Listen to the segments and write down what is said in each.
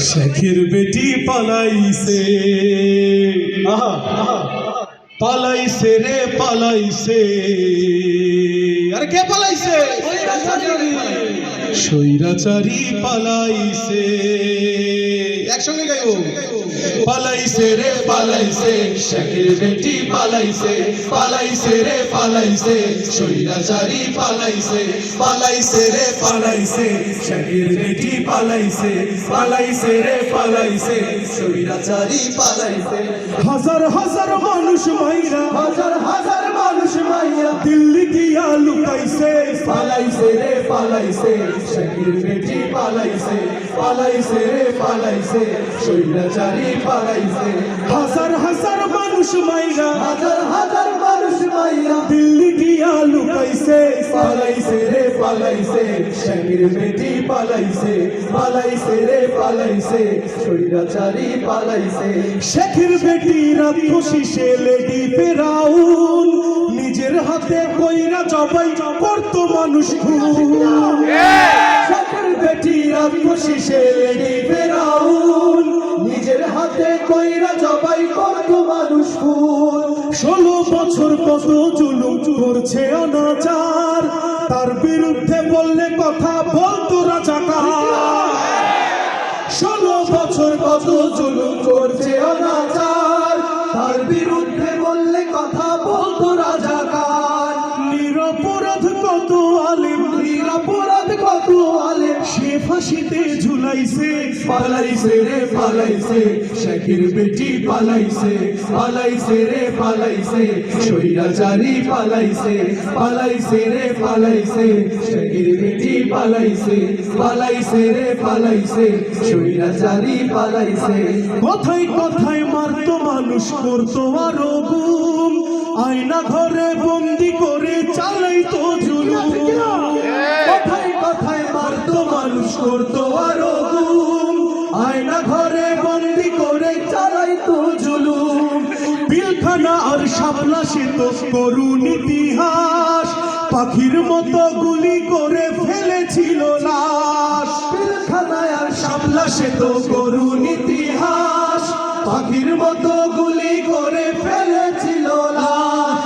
শেখের বেটি পালাইছে, পালাইছে রে পালাইছে। আরে কে পালাইছে? স্বৈরাচারী পালাইছে। একসঙ্গে গাইবো। পালাইছে রে পালাইছে, শেখের বেটি পালাইছে, পালাইছে রে পালাইছে, স্বৈরাচারী পালাইছে, পালাইছে রে পালাইছে, শেখের বেটি পালাইছে, পালাইছে রে পালাইছে, স্বৈরাচারী পালাইছে। হাজার হাজার মানুষ মাইরা, হাজার হাজার মানুষ মাইরা দিল্লি গিয়া লুকাইছে, পালাইছে রে পালাইছে, শেখের বেটি পালাইছে, পালাইছে রে পালাইছে, স্বৈরাচারী পালাইছে। হাজার হাজার মানুষ মাইরা, হাজার হাজার মানুষ মাইরা দিল্লি গিয়া লুকাইছে, পালাইছে রে পালাইছে, শেখের বেটি পালাইছে, পালাইছে রে পালাইছে, স্বৈরাচারী পালাইছে। শেখের বেটি রাক্ষসীসে লেডি ফেরাউন, নিজের হাতে কইরা জবাই করত মানুষ খুন। শেখের বেটি রাক্ষসীসে লেডি ফেরাউন, নিজের হাতে কইরা জবাই করত মানুষ খুন। 16 বছর কত জুলুম করছে অনাচার, তার বিরুদ্ধে বললে কথা বলতো রাজাকার। 16 বছর কত জুলুম করছে অনাচার, তার বিরুদ্ধে বললে কথা বলতো রাজাকার। নিরপরাধ কত আলেম, নিরপরাধ কত আলেম সে ফাঁসিতে ঝুলাইছে, পালাইছে রে পালাইছে, শেখের বেটি পালাইছে, পালাইছে রে পালাইছে, স্বৈরাচারী পালাইছে, পালাইছে রে পালাইছে, শেখের বেটি পালাইছে, পালাইছে রে পালাইছে, স্বৈরাচারী পালাইছে। কথায় কথায় মারতো মানুষ, করতো আরো গুম, আয়না ঘরে বন্দি করে চালাইতো জুলুম। কথায় কথায় মারতো মানুষ, করতো আরো গুম, আয়না ঘরে বন্দি করে চালাইতো জুলুম। পিলখানা আর শাপলা সে তো করুণ ইতিহাস, পাখির মতো গুলি করে ফেলেছিল লাশ। পিলখানায় আর শাপলা সে তো করুণ ইতিহাস, পাখির মতো গুলি করে ফেলেছিল লাশ।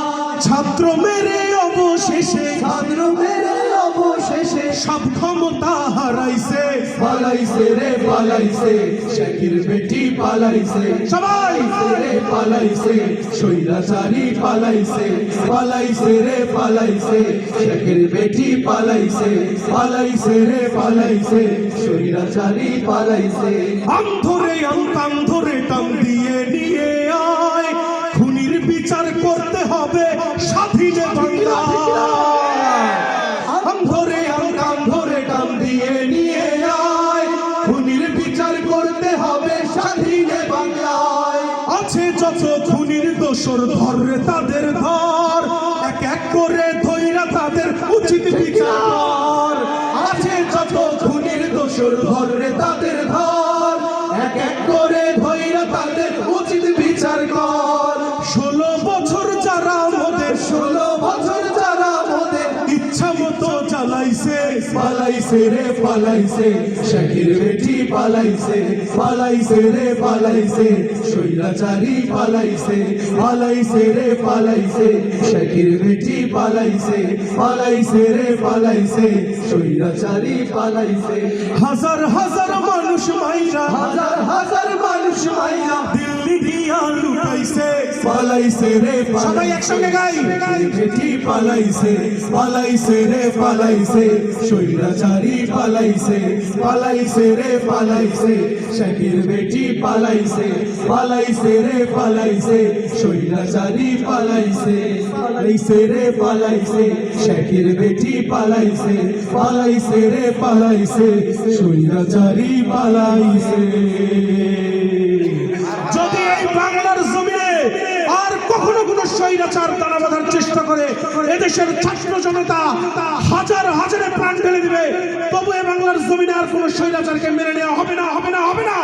ছাত্র মেরে অবশেষে, ছাত্র মেরে অবশেষে সব ক্ষমতা হারাইছে, পালাইছে রে পালাইছে, শেখের বেটি পালাইছে, সবাই রে পালাইছে, স্বৈরাচারী পালাইছে, পালাইছে রে পালাইছে, শেখের বেটি পালাইছে, পালাইছে রে পালাইছে, স্বৈরাচারী পালাইছে। আম ধরে কাম ধরে টান দিয়ে নিয়ে আয়, খুনির বিচার করতে হবে স্বাধীন বাংলা। আম ধরে কাম ধরে টান দিয়ে নিয়ে আয়, খুনির বিচার করতে হবে স্বাধীন বাংলায়। আছে যত খুনির দোষর, ধর রে তাদের ধর, এক এক করে ধইরা তাদের উচিত বিচার। আছে যত খুনির দোষর, ধর রে তাদের ধর, এক এক করে ধইরা তাদের উচিত বিচার কর। 16 বছর যারা মোদের, 16 বছর যারা মোদের ইচ্ছা মতো চালাইছে, পালাইছে রে পালাইছে, শেখের বেটি পালাইছে, পালাইছে রে পালাইছে, স্বৈরাচারী পালাইছে, পালাইছে রে পালাইছে, শেখের বেটি পালাইছে, পালাইছে রে পালাইছে, স্বৈরাচারী পালাইছে। হাজার হাজার মানুষ মাইরা, হাজার হাজার মানুষ মাইরা দিল্লি গিয়া লুকাইছে, পালাইছে রে পালাইছে। সবাই একসঙ্গে গাই। বেটি পালাইছে, পালাইছে রে পালাইছে, স্বৈরাচারী পালাইছে, পালাইছে রে পালাইছে, শেখের বেটি পালাইছে, পালাইছে রে পালাইছে, স্বৈরাচারী পালাইছে, পালাইছে রে পালাইছে, শেখের বেটি পালাইছে, পালাইছে রে পালাইছে, স্বৈরাচারী পালাইছে। যদি এই বাংলার জমিনে আর কখনো কোনো স্বৈরাচার দানা বাঁধার চেষ্টা করে, এদেশের ছাত্র জনতা হাজার হাজারে প্রাণ ঢেলে দিবে, তবু এই বাংলার জমিনে আর কোনো স্বৈরাচারকে মেনে নেওয়া হবে না, হবে না, হবে না।